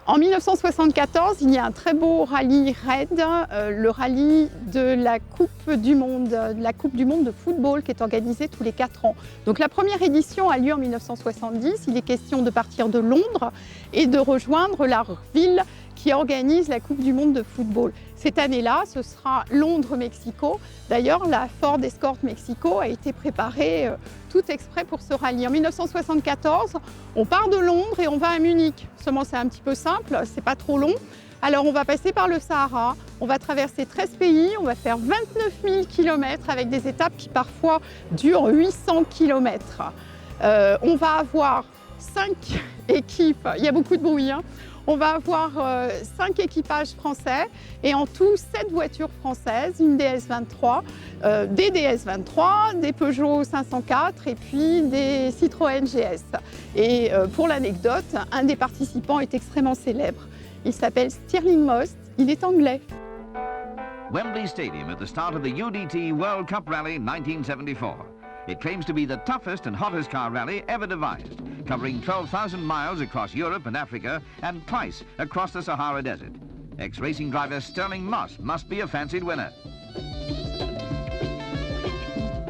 En 1974, il y a un très beau rallye raid, le rallye de la Coupe du Monde de football qui est organisée tous les 4 ans. Donc la première édition a lieu en 1970. Il est question de partir de Londres et de rejoindre la ville qui organise la Coupe du Monde de football. Cette année-là, ce sera Londres-Mexico. D'ailleurs, la Ford Escort Mexico a été préparée tout exprès pour ce rallye. En 1974, on part de Londres et on va à Munich. Seulement, c'est un petit peu simple, c'est pas trop long. Alors, on va passer par le Sahara, on va traverser 13 pays, on va faire 29 000 km avec des étapes qui parfois durent 800 km. On va avoir 5 équipes, il y a beaucoup de bruit, hein. On va avoir 5 équipages français et en tout 7 voitures françaises, une DS23, des DS23, des Peugeot 504 et puis des Citroën GS. Et pour l'anecdote, un des participants est extrêmement célèbre. Il s'appelle Stirling Moss, il est anglais. Wembley Stadium at the start of the UDT World Cup Rally 1974. It claims to be the toughest and hottest car rally ever devised, covering 12,000 miles across Europe and Africa and twice across the Sahara Desert. Ex-racing driver Stirling Moss must be a fancied winner.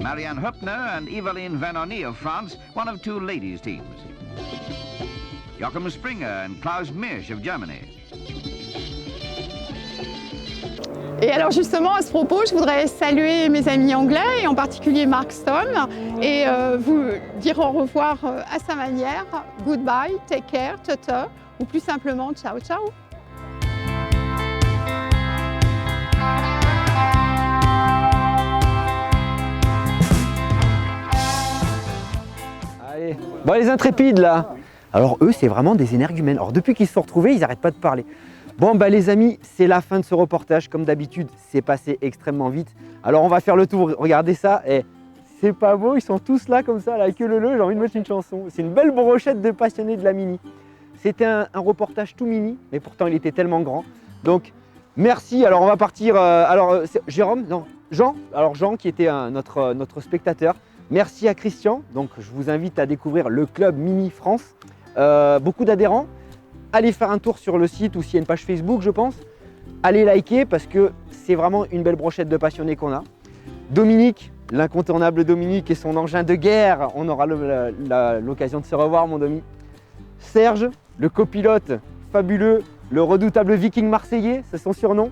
Marianne Höppner and Eveline Vanoni of France, one of 2 ladies' teams. Joachim Springer and Klaus Mirsch of Germany. Et alors justement, à ce propos, je voudrais saluer mes amis anglais, et en particulier Mark Stone, et vous dire au revoir à sa manière. Goodbye, take care, ta-ta, ou plus simplement, ciao, ciao. Allez, bon les intrépides là. Alors eux, c'est vraiment des énergumènes. Alors depuis qu'ils se sont retrouvés, ils n'arrêtent pas de parler. Bon bah les amis, c'est la fin de ce reportage. Comme d'habitude, c'est passé extrêmement vite. Alors on va faire le tour, regardez ça. Et c'est pas beau, ils sont tous là comme ça, la queue leu leu, j'ai envie de mettre une chanson. C'est une belle brochette de passionnés de la Mini. C'était un reportage tout mini, mais pourtant il était tellement grand. Donc merci, alors on va partir, Jérôme, non, Jean, alors Jean qui était notre spectateur. Merci à Christian, donc je vous invite à découvrir le club Mini France. Beaucoup d'adhérents. Allez faire un tour sur le site ou s'il y a une page Facebook, je pense. Allez liker parce que c'est vraiment une belle brochette de passionnés qu'on a. Dominique, l'incontournable Dominique et son engin de guerre. On aura l'occasion de se revoir, mon Domi. Serge, le copilote fabuleux, le redoutable viking marseillais, c'est son surnom.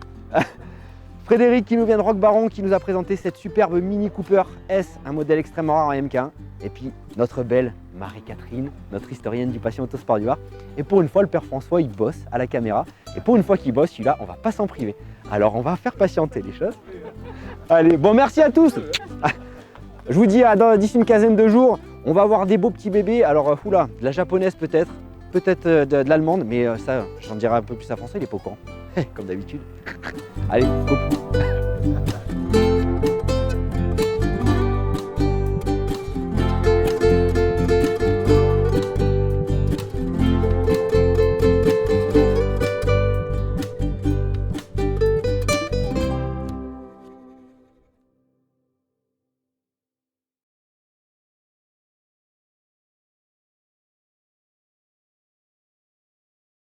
Frédéric qui nous vient de Rock Baron, qui nous a présenté cette superbe Mini Cooper S, un modèle extrêmement rare en MK1. Et puis notre belle Marie-Catherine, notre historienne du Passion Autosport du Var. Et pour une fois, le père François, il bosse à la caméra. Et pour une fois qu'il bosse, celui-là, on va pas s'en priver. Alors on va faire patienter les choses. Allez, bon, merci à tous. Je vous dis d'ici une quinzaine de jours, on va avoir des beaux petits bébés. Alors, oula, de la japonaise peut-être de l'allemande, mais ça, j'en dirai un peu plus à François, il est pas au courant. Comme d'habitude. Allez, coucou.